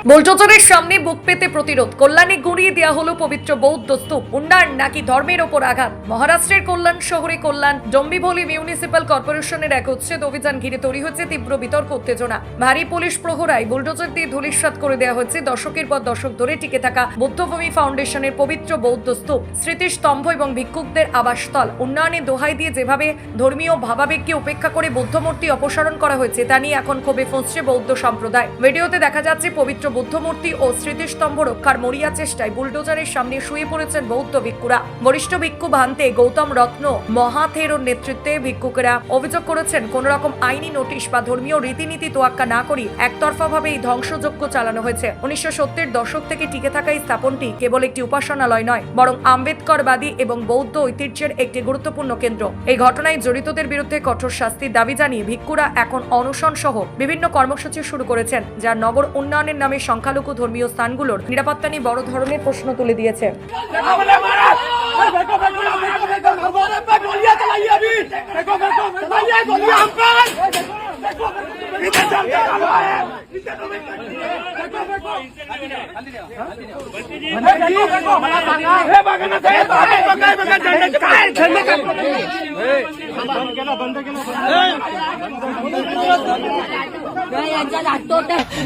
বুলডোজারের সামনে বুক পেতে প্রতিরোধ। কল্যাণে গুঁড়িয়ে দেওয়া হলো পবিত্র বৌদ্ধ স্তূপ। উন্নয়ন নাকি ধর্মের ওপর আঘাত? মহারাষ্ট্রের কল্যাণ শহরে কল্যাণ ডম্বিভলি মিউনিসিপ্যাল কর্পোরেশনের এক উচ্ছেদ অভিযান ঘিরে তৈরি হয়েছে তীব্র বিতর্ক উত্তেজনা। ভারী পুলিশ প্রহরায় বুলডোজার দিয়ে ধূলিসাৎ করে দেওয়া হয়েছে দশকের পর দশক ধরে টিকে থাকা বুদ্ধভূমি ফাউন্ডেশনের পবিত্র বৌদ্ধ স্তূপ, স্মৃতিস্তম্ভ এবং ভিক্ষুকদের আবাসস্থল। উন্নয়নের দোহাই দিয়ে যেভাবে ধর্মীয় ভাবাবেগকে উপেক্ষা করে বুদ্ধমূর্তি অপসারণ করা হয়েছে তা নিয়ে এখন ক্ষোভে ফুঁসছে বৌদ্ধ সম্প্রদায়। ভিডিওতে দেখা যাচ্ছে পবিত্র বুদ্ধমূর্তি ও স্মৃতিস্তম্ভ রক্ষার মরিয়া চেষ্টায় বুলডোজারের সামনে শুয়ে পড়েছেন বৌদ্ধ ভিক্ষুরা। বরিষ্ঠ ভিক্ষু ভান্তে গৌতম রত্ন মহাথেরোর নেতৃত্বে ভিক্ষুকেরা অভিযোগ করেছেন, কোন রকম আইনি নোটিশ বা ধর্মীয় রীতিনীতি তোয়াক্কা না করে একতরফাভাবে এই ধ্বংসযজ্ঞ চালানো হয়েছে। 1970-এর দশক থেকে টিকে থাকা এই স্থাপনটি কেবল একটি উপাসনালয় নয়, বরং আম্বেদকরবাদী এবং বৌদ্ধ ঐতিহ্যের একটি গুরুত্বপূর্ণ কেন্দ্র। এই ঘটনায় জড়িতদের বিরুদ্ধে কঠোর শাস্তির দাবি জানিয়ে ভিক্ষুরা এখন অনশন সহ বিভিন্ন কর্মসূচি শুরু করেছেন, যা নগর উন্নয়নের নামে সংখ্যালঘু ধর্মীয় স্থানগুলোর নিরাপত্তা নিয়ে বড় ধরনের প্রশ্ন তুলে দিয়েছে।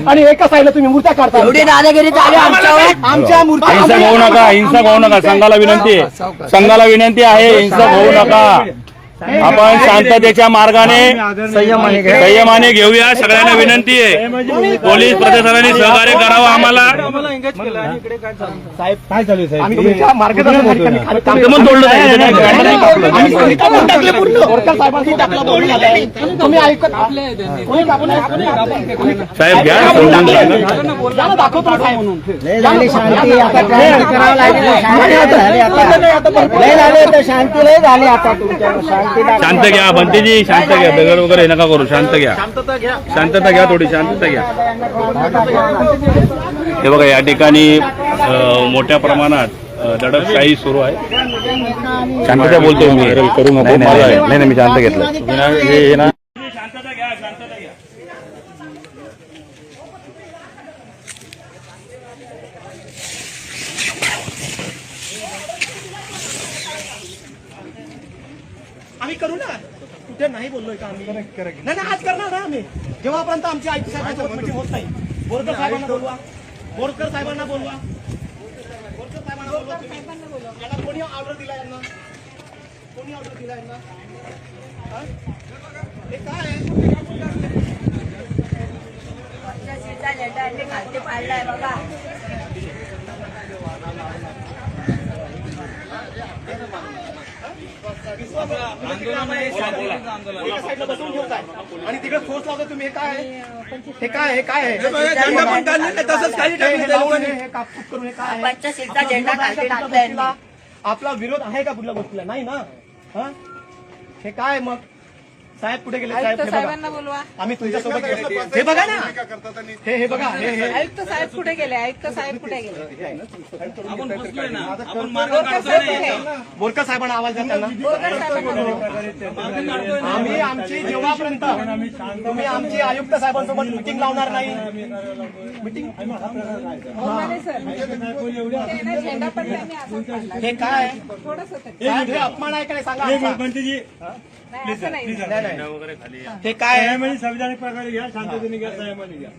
आणि एका साईडला तुम्ही मूर्त्या काढता, आमच्या मूर्त्या हिंसक होऊ नका, हिंसक होऊ नका. संघाला विनंती आहे, संघाला विनंती आहे, हिंसक होऊ नका. आपण शांततेच्या मार्गाने संयमाने घेऊया. सगळ्यांना विनंती आहे, पोलीस प्रशासनाने सहकार्य करावं आम्हाला. साहेब काय चालू आहे? आम्ही तुमच्या मार्गदर्शनाखाली तुम्ही ऐकत साहेब घ्या, दाखवतो शांती लय झाली आता तुमच्या. शांत घ्या बंतेजी, शांत घ्या. दगड वगैरे नका करू, शांत घ्या, शांतता घ्या, थोडी शांतता घ्या. हे बघा, या ठिकाणी मोठ्या प्रमाणात दडपशाही सुरू आहे. शांतता बोलतोय मी, करू नको. नाही मी शांत घेतलं. हे ना, शांतता घ्या, शांतता घ्या. आम्ही करू ना, कुठे नाही बोललोय का आम्ही? नाही आज करणार ना आम्ही, जेव्हापर्यंत आमची आयुक्त साहेबांची मीटिंग होत नाही. बोरकर साहेबांना बोलवा, बोरकर साहेबांना बोलवा, बोरकर साहेबांना बोलवा. यांना कोणी ऑर्डर दिला? यांना कोणी ऑर्डर दिला? यांना हे काय आहे? साईडला बसवून घेऊन जाय आणि तिकडे फोर्स लावतो तुम्ही. हे काय आहे? हे काय आहे? काय आहे? तसंच काही कापकूप करून हे काय आहे? आपला विरोध आहे का कुठल्या गोष्टीला? नाही ना. हे काय मग? साहेब कुठे गेले? साहेब साहेबांना बोलवा. आम्ही तुमच्यासोबत हे बघा ना, हे बघा, हे आयुक्त साहेब कुठे गेले? आयुक्त साहेब कुठे गेले? बोरकर साहेबांना आवाज द्या त्यांना. आम्ही आमची जेव्हापर्यंत तुम्ही आमची आयुक्त साहेबांसोबत मिटिंग लावणार नाही. मिटिंग हे काय? हे अपमान आहे का नाही सांगा. हे काय? संविधानिक प्रकारे घ्या, शांततेने घ्या, संयमाने घ्या.